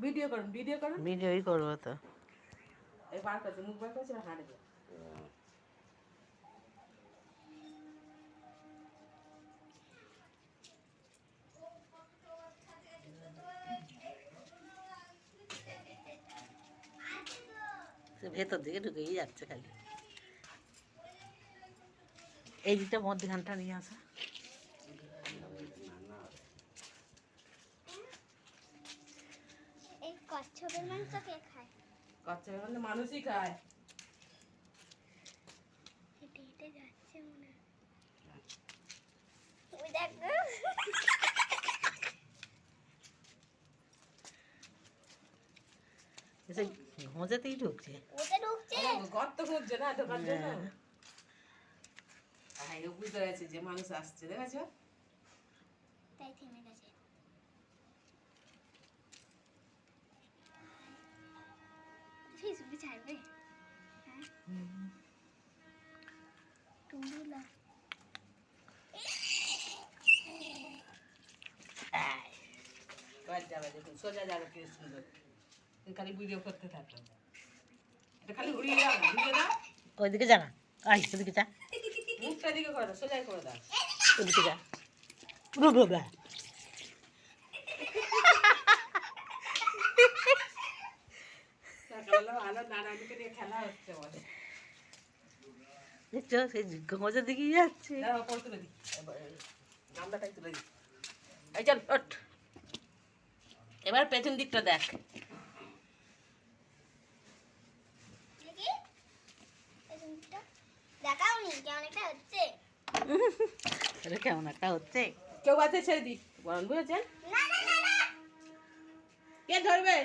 Video করুন ভিডিওই করবো তো। এই বার করছে মুখ বার করছে হাঁটে যায় ভেতর দিকে ঢুকেই যাচ্ছে খালি। এই দিকটা মধ্যখানটা নিয়ে আসা। এই কচ্ছপের মাংস কে খায়? কচ্ছপের মাংস মানুষই খায়। হেঁটে হেঁটে যাচ্ছে মনে হয়। ওই দেখো এসে ঘোঁজাতেই ঢুকছে। ওতে ঢুকছে। গর্ত খুঁজছে না ঢোকার জন্য। ও বুঝতে গেছে যে মানুষ আসছে, দেখেছো? তাই থেমে গেছে। ফেসবুকে ছাড়বে? হ্যাঁ টুম্বুলা যাবে দেখুন সোজা যাবে কি সুন্দর। খালি ভিডিও করতে থাকো, এটা খালি ঘুরিয়ে দাও, ঘুরিয়ে দাও। ওইদিকে যা না, আই ওদিকে যা, মুখটা দিকে করো, সোজাই করে দাও। ওদিকে যা। বাবা সকালবেলা ভালো নারায়ণকে নিয়ে খেলা হচ্ছে বলে। দেখছো সেই ঘোঁজার দিকেই যাচ্ছে। দাও ওপর তুলে দিই, গামলাটাই তুলে দিই। এই চল ওঠ, এবার পেছন দিকটা দেখ। দেখি এজন্যটা দেখাওনি কেমন একটা হচ্ছে। এটা কেমন একটা হচ্ছে। কেউ আছে ছেড়ে দিই বরং, বুঝেছেন? না না না না কে ধরবে?